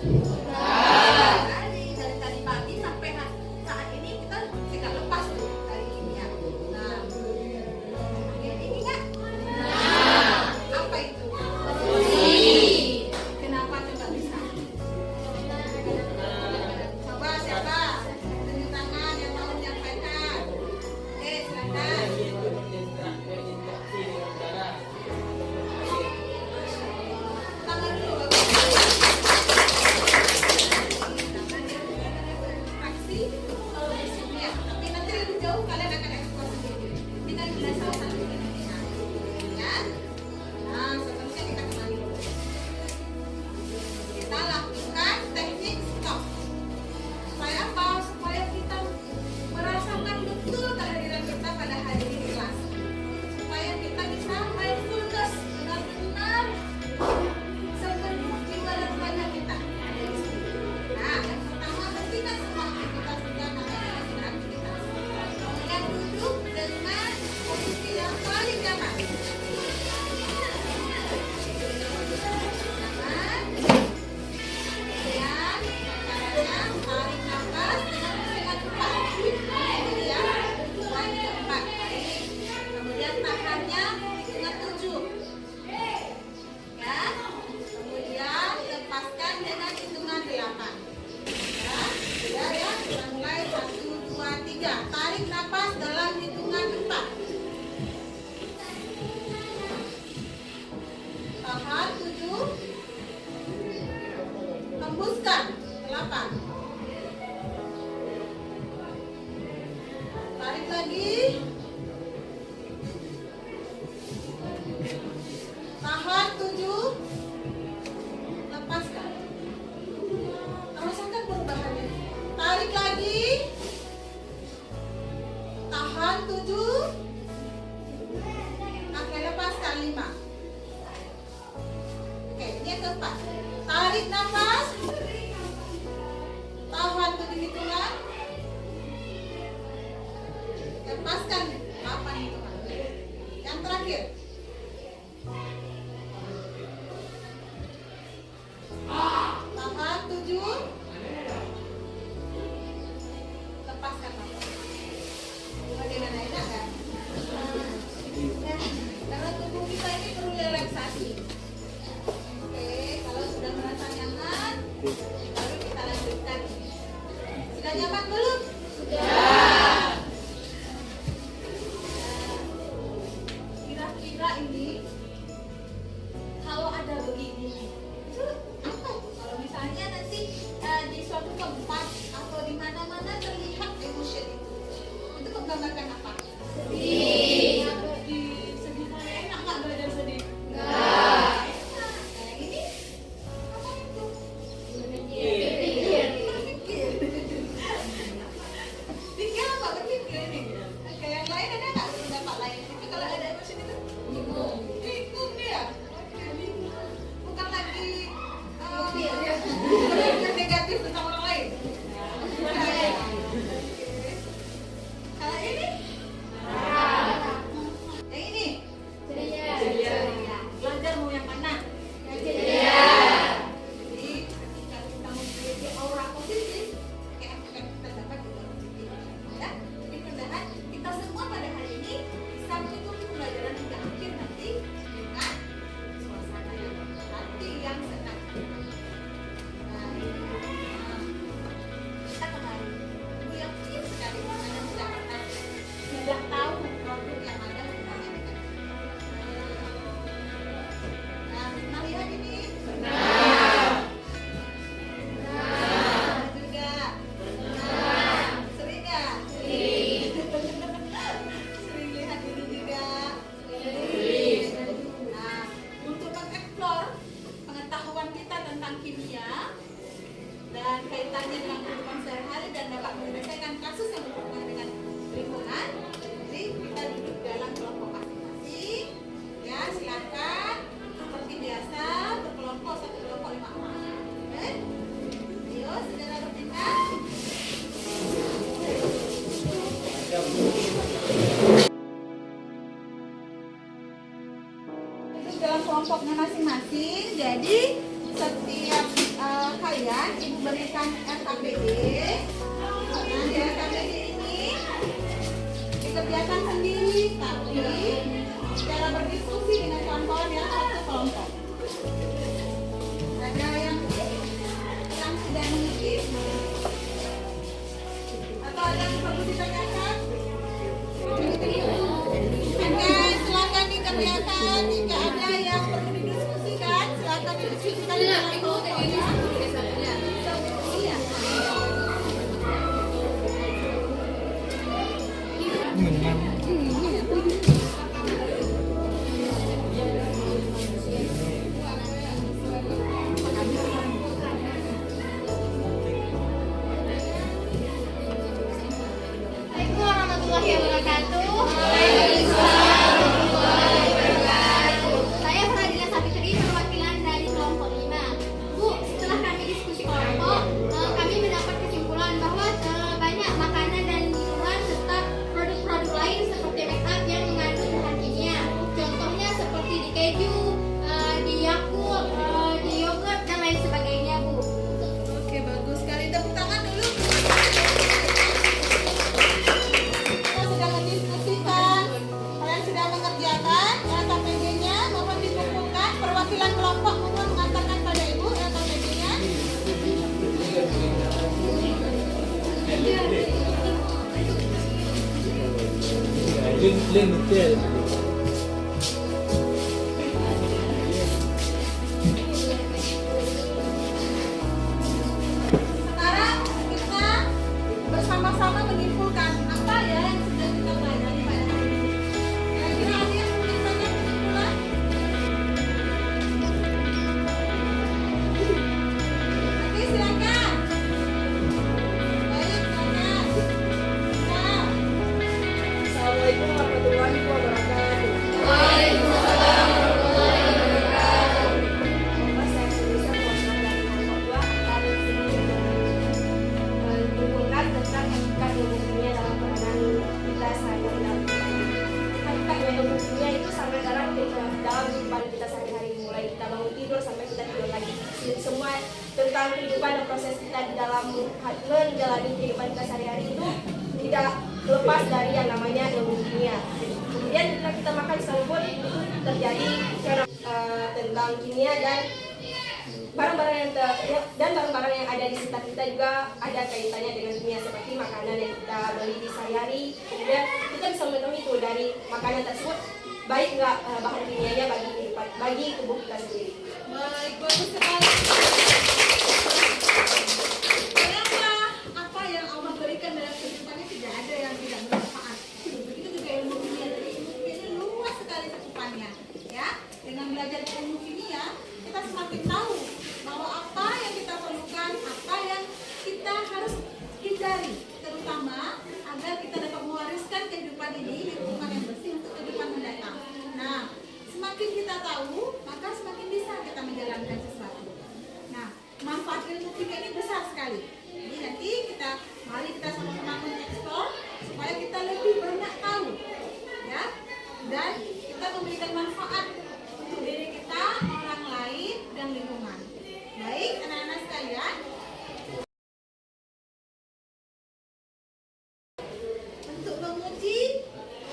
Dari tadi pagi sampai saat ini kita tidak lepas tuh dari ini ya. Nah, ini enggak? Apa itu? Kenapa coba bisa? Coba siapa? Tunjuk tangan yang mau menyampaikan. Oke, silakan. Tangan dulu bagus. Aksi kalau di sini ya, tapi nanti lebih jauh kalian akan eksplor sendiri. Ini kan bila salah satu ini ya. Nah, seterusnya kita kembali dulu. Kita lakukan teknik stop. Supaya apa? Supaya kita merasakan betul kehadiran kita pada hari ini di kelas. Supaya kita bisa mindfulness benar-benar sepenuh jiwa dan raga kita ada di sini. Nah, yang pertama hentikan semua aktivitas kita karena kita sudah aktivitas. Kemudian duduk dengan posisi yang paling nyaman. Kemudian tahannya hitungan 7 ya. Kemudian lepaskan dengan hitungan 8 ya. Sudah ya, kita mulai 1, 2, 3. Tarik nafas dalam hitungan 4. Tahan 7. Hembuskan 8. Tarik lagi. Tahan 7. Lepaskan. Rasakan perubahannya. Tarik lagi. Tahan 7. Oke, lepaskan 5. Oke, ini yang keempat. Tarik nafas. Tahan 7 hitungan. Lepaskan 8 hitungan. Yang terakhir. Tahan 7. Lepaskan 8. Bagaimana, enak kan? Karena tubuh kita ini perlu relaksasi. Oke, kalau sudah merasa nyaman, baru kita lanjutkan. Sudah nyaman belum? Sudah. Kira-kira ini kalau ada begini, itu apa? Kalau misalnya nanti di suatu tempat atau di mana-mana terlihat emotion itu menggambarkan apa? Sedih. Sedih kali enak nggak belajar sedih? Nggak. Nah, yang ini apa itu? Berpikir. Ibu berikan RKPD. Nah, di RKPD ini dikerjakan sendiri, tapi cara berdiskusi dengan kawan-kawan yang satu kelompok. Ada yang sudah mengerti atau ada yang perlu ditanyakan? Oke, silakan dikerjakan. Jika ada yang perlu didiskusikan, silakan didiskusikan dengan kelompoknya. Iya. Assalamualaikum warahmatullahi wabarakatuh. Saya Fadila Sabitri, perwakilan dari kelompok 5. Bu, setelah kami diskusi kelompok, kami mendapat kesimpulan bahwa banyak makanan dan minuman serta produk-produk lain seperti make up yang mengandung bahan kimia. Contohnya seperti di keju, di Yakult, di yogurt dan lain sebagainya, Bu. Oke, bagus sekali. Tepuk tangan dulu. Kita sudah mendiskusikan, kalian sudah mengerjakan RKPD-nya, mohon dikumpulkan. Perwakilan kelompok mohon mengantarkan pada Ibu RKPD-nya. Sekarang kita bersama-sama menyimpulkan apa ya yang sudah kita pelajari pada hari ini. Kira-kira ada yang mungkin banyak kesimpulan? Oke, silakan. Baik, silakan. Nah, Assalamualaikum warahmatullahi wabarakatuh. Nama saya Felicia, perwakilan dari kelompok 2 akan menyimpulkan tentang hakikat ilmu kimia dalam peranan kita sehari-hari. Hakikat ilmu kimia itu sangat dalam kehidupan kita sehari-hari, mulai kita bangun tidur sampai kita tidur lagi. Semua tentang kehidupan dan proses kita di dalam menjalani kehidupan kita sehari-hari itu tidak lepas dari yang namanya ilmu kimia. Kemudian ketika kita makan sekalipun itu terjadi tentang kimia dan barang-barang yang ada di sekitar kita juga ada kaitannya dengan kimia, seperti makanan yang kita beli di sehari-hari. Kemudian kita bisa mengetahui itu dari makanan tersebut baik nggak bahan kimianya bagi tubuh kita sendiri. baik, bagus sekali. Kenapa apa yang Allah berikan dalam kehidupan ini tidak ada yang tidak bermanfaat? Begitu juga ilmu kimia. Jadi ilmu kimia ini luas sekali cakupannya. Ya, dengan belajar ilmu kimia kita semakin tahu bahwa apa yang kita perlukan, apa yang kita harus hindari, terutama agar kita dapat mewariskan kehidupan ini lingkungan yang bersih untuk kehidupan mendatang. Nah, semakin kita tahu, maka semakin bisa kita menjalankan sesuatu. Nah, manfaat ilmu kimia ini besar sekali. Jadi nanti mari kita sama-sama mengeksplor supaya kita lebih banyak tahu, ya, dan kita memberikan manfaat untuk diri kita, orang lain, dan lingkungan. Baik, anak-anak sekalian. Untuk menguji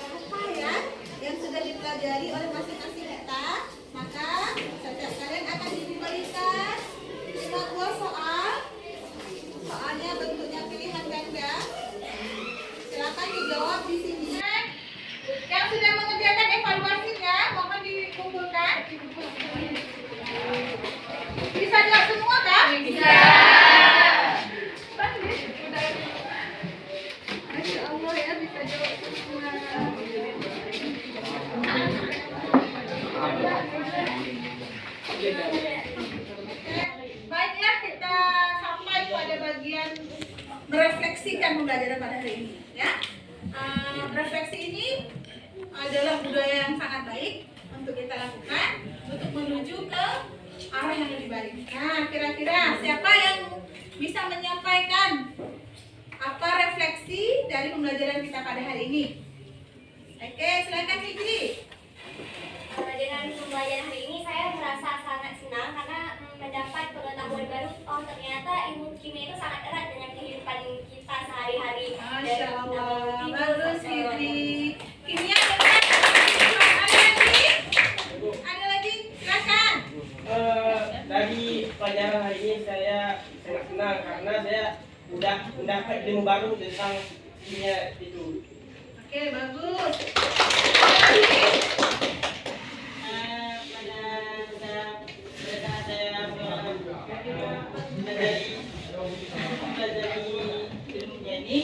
apa ya yang sudah dipelajari oleh masing-masing kita, maka setiap kalian akan diberikan 5 buah soal. Soalnya bentuknya pilihan ganda. Silakan dijawab di sini. Yang sudah mengerjakan evaluasinya, mohon dikumpulkan. Bisa jawab semua kan? Bisa. Masya Allah ya, bisa jawab semua. Baiklah, kita sampai pada bagian merefleksikan pembelajaran pada hari ini, ya. Refleksi ini adalah budaya yang sangat baik untuk kita lakukan untuk menuju ke arah yang lebih baik. Nah, kira-kira siapa yang bisa menyampaikan apa refleksi dari pembelajaran kita pada hari ini? Oke, silakan Fikri. Dengan pembelajaran hari ini saya merasa sangat senang karena mendapat pengetahuan baru. Oh, ternyata ilmu kimia itu sangat erat dengan kehidupan kita sehari-hari. Masya Allah, Dari bagus tidur sampai Fitri. Kimia ada lagi, silakan. Dari pelajaran hari ini saya sangat senang karena saya udah mendapat ilmu baru tentang kimia itu. Oke, bagus. Dari ilmunya ini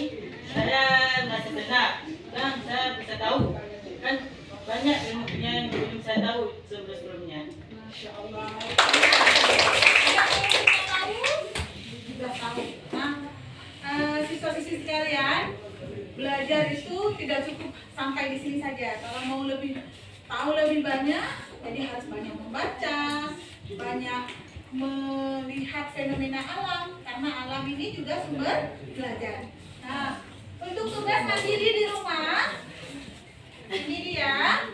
saya merasa senang dan saya bisa tahu kan banyak ilmunya yang belum saya tahu sebelumnya. Masya Allah. Sudah tahu. Nah, siswa-siswi sekalian, belajar itu tidak cukup sampai di sini saja. Kalau mau lebih tahu lebih banyak, jadi harus banyak membaca, banyak melihat fenomena alam, karena alam ini juga sumber belajar. Nah, untuk tugas mandiri di rumah, ini dia.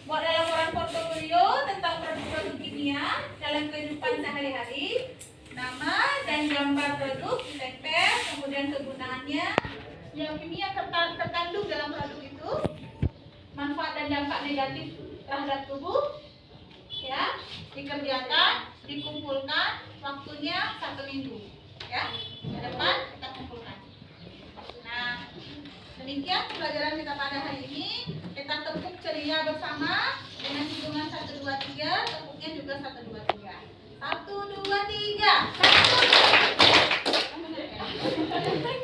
Buat laporan portofolio tentang produk-produk kimia dalam kehidupan sehari-hari, nama dan gambar produk ditempel, kemudian kegunaannya, yang kimia terkandung dalam produk itu, manfaat dan dampak negatif terhadap tubuh, ya, dikerjakan, dikumpulkan, waktunya 1 minggu, ya, ke depan kita kumpulkan. Nah, demikian pelajaran kita pada hari ini. Kita tepuk ceria bersama dengan hitungan 1, 2, 3. Tepuknya juga 1, 2, 3. 1, 2, 3. 1, 2, 3.